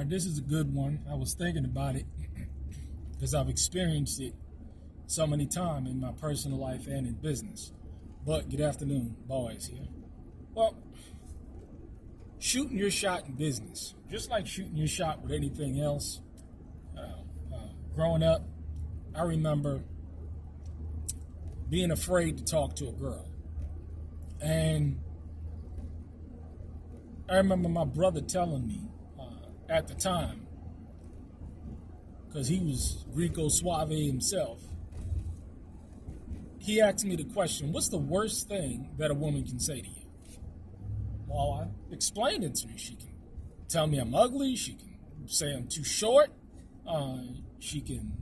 right, this is a good one. I was thinking about it because I've experienced it so many times in my personal life and in business. But good afternoon, boys here. Well, shooting your shot in business, just like shooting your shot with anything else. Growing up, I remember being afraid to talk to a girl. And I remember my brother telling me at the time, because he was Rico Suave himself, he asked me the question, what's the worst thing that a woman can say to you? Well, I explained it to her. She can tell me I'm ugly. She can say I'm too short. She can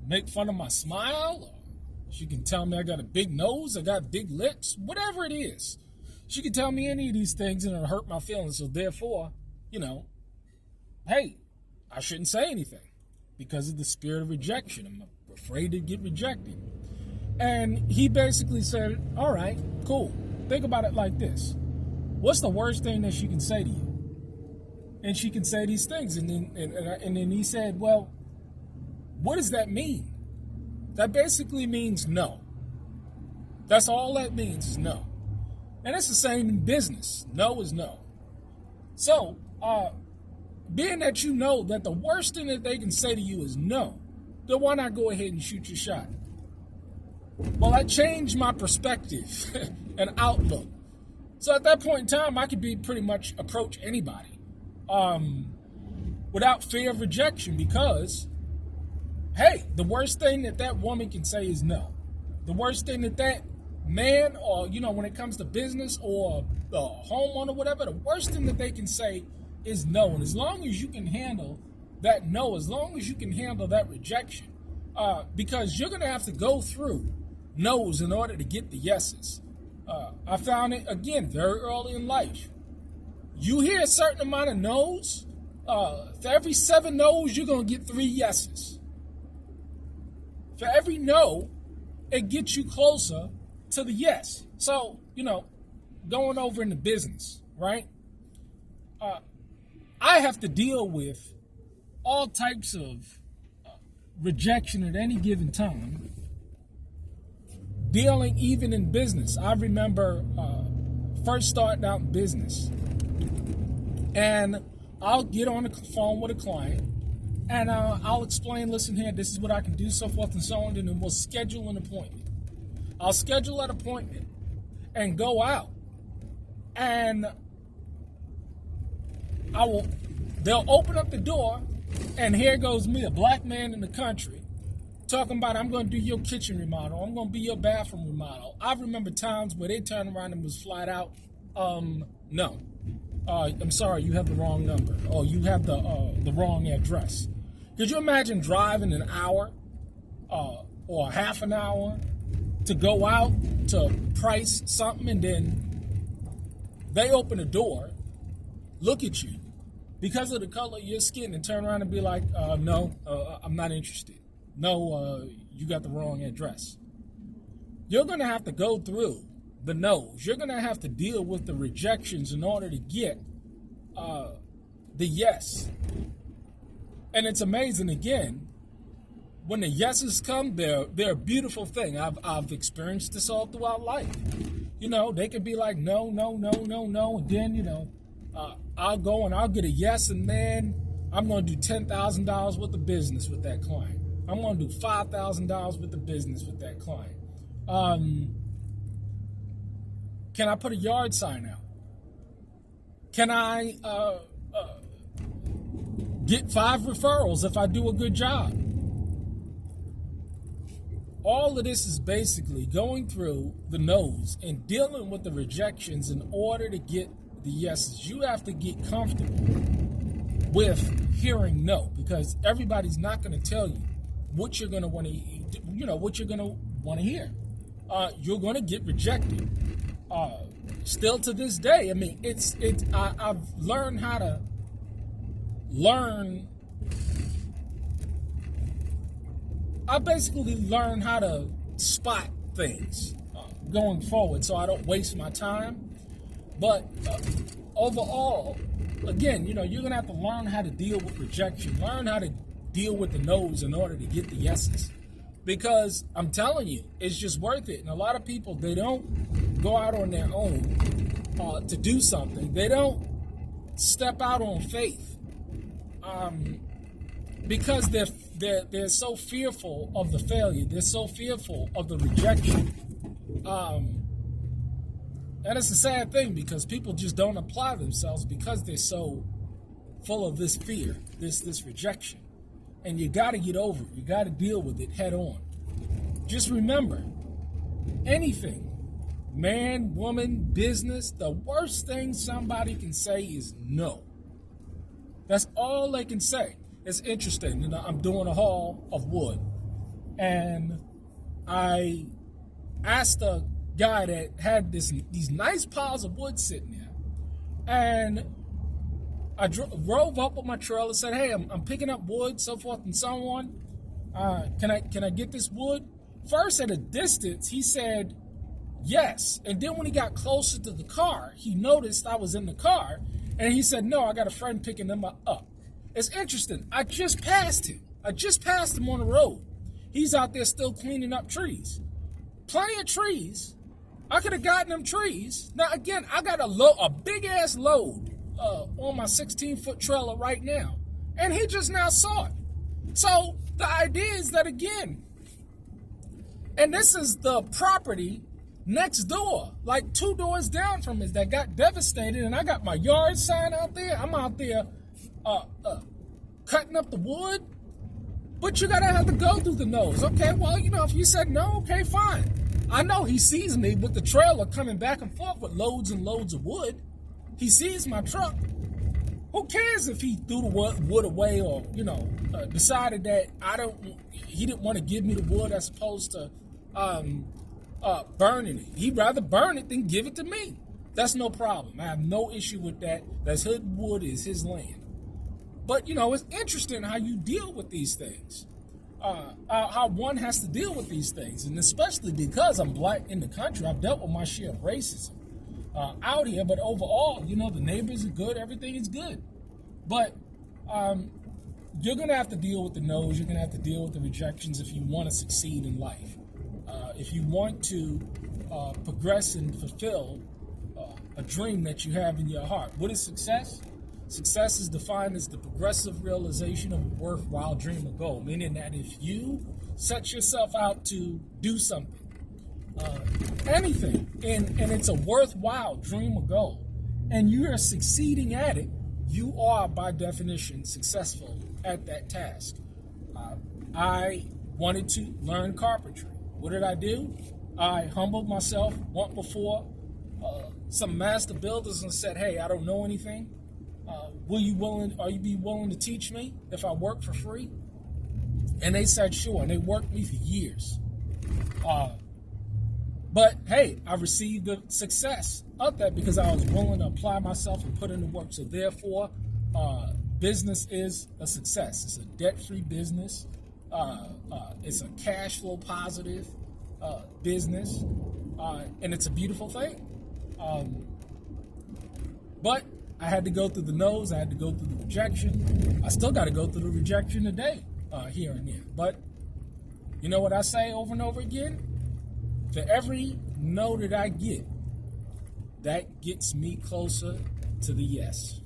make fun of my smile. She can tell me I got a big nose. I got big lips. Whatever it is. She can tell me any of these things and it'll hurt my feelings. So therefore, hey, I shouldn't say anything because of the spirit of rejection. I'm afraid to get rejected. And he basically said, all right, cool. Think about it like this. What's the worst thing that she can say to you? And she can say these things. And then he said, well, what does that mean? That basically means no. That's all that means is no. And it's the same in business. No is no. So, being that you know that the worst thing that they can say to you is no, then why not go ahead and shoot your shot? Well, I changed my perspective and outlook. So at that point in time, I could pretty much approach anybody without fear of rejection because, hey, the worst thing that woman can say is no. The worst thing that man or, when it comes to business or a homeowner or whatever, the worst thing that they can say is no. And as long as you can handle that no, as long as you can handle that rejection, because you're going to have to go through no's in order to get the yeses. I found it, again, very early in life. You hear a certain amount of no's. For every 7 no's, you're going to get 3 yeses. For every no, it gets you closer to the yes. So, going over into business, right? I have to deal with all types of rejection at any given time. Dealing even in business. I remember first starting out in business. And I'll get on the phone with a client. And I'll explain, listen here, this is what I can do, so forth and so on. And then we'll schedule an appointment. I'll schedule that appointment and go out. And they'll open up the door. And here goes me, a black man in the country, talking about I'm going to do your kitchen remodel. I'm going to be your bathroom remodel. I remember times where they turned around and was flat out, no. I'm sorry, you have the wrong number. Or you have the wrong address. Could you imagine driving an hour or half an hour to go out to price something and then they open the door, look at you because of the color of your skin and turn around and be like, no, I'm not interested. No, you got the wrong address. You're going to have to go through the no's. You're going to have to deal with the rejections in order to get the yes. And it's amazing, again, when the yeses come, they're a beautiful thing. I've experienced this all throughout life. They could be like, no, no, no, no, no. And then, I'll go and I'll get a yes, and then I'm going to do $10,000 worth of business with that client. I'm going to do $5,000 worth of business with that client. Can I put a yard sign out? Can I get 5 referrals if I do a good job? All of this is basically going through the no's and dealing with the rejections in order to get the yeses. You have to get comfortable with hearing no, because everybody's not going to tell you what you're going to want to, what you're going to want to hear. You're going to get rejected. Still to this day, I mean, I've learned how to learn. I basically learned how to spot things going forward so I don't waste my time. But overall, again, you're going to have to learn how to deal with rejection, learn how to deal with the no's in order to get the yeses. Because I'm telling you, it's just worth it. And a lot of people, they don't go out on their own to do something. They don't step out on faith because they're so fearful of the failure. They're so fearful of the rejection. And it's a sad thing because people just don't apply themselves because they're so full of this fear, this rejection. And you got to get over it. You got to deal with it head on. Just remember, anything, man, woman, business, the worst thing somebody can say is no. That's all they can say. It's interesting. I'm doing a haul of wood. And I asked a guy that had these nice piles of wood sitting there. And I drove up with my trailer and said, hey, I'm picking up wood, so forth and so on. Can I get this wood? First, at a distance, he said yes. And then when he got closer to the car, he noticed I was in the car. And he said, no, I got a friend picking them up. It's interesting. I just passed him. I just passed him on the road. He's out there still cleaning up trees. Plenty of trees. I could have gotten them trees. Now, again, I got a big-ass load on my 16-foot trailer right now. And he just now saw it. So the idea is that, again, and this is the property next door, like 2 doors down from us, that got devastated, and I got my yard sign out there. I'm out there cutting up the wood. But you gotta have to go through the nose. Okay, well, if you said no, okay, fine. I know he sees me with the trailer coming back and forth with loads and loads of wood. He sees my truck. Who cares if he threw the wood away or, decided that he didn't want to give me the wood as opposed to burning it. He'd rather burn it than give it to me. That's no problem. I have no issue with that. That's his wood, is his land. But, it's interesting how you deal with these things. How one has to deal with these things. And especially because I'm black in the country, I've dealt with my share of racism out here. But overall, the neighbors are good. Everything is good. But you're going to have to deal with the no's. You're going to have to deal with the rejections if you want to succeed in life. If you want to progress and fulfill a dream that you have in your heart. What is success? Success is defined as the progressive realization of a worthwhile dream or goal, meaning that if you set yourself out to do something, anything, and it's a worthwhile dream or goal, and you are succeeding at it, you are, by definition, successful at that task. I wanted to learn carpentry. What did I do? I humbled myself, went before some master builders and said, hey, I don't know anything. Are you be willing to teach me if I work for free? And they said, sure. And they worked me for years. But hey, I received the success of that because I was willing to apply myself and put in the work. So therefore, business is a success. It's a debt-free business. It's a cash flow positive business. And it's a beautiful thing. But I had to go through the no's. I had to go through the rejection. I still got to go through the rejection today, here and there. But you know what I say over and over again? For every no that I get, that gets me closer to the yes.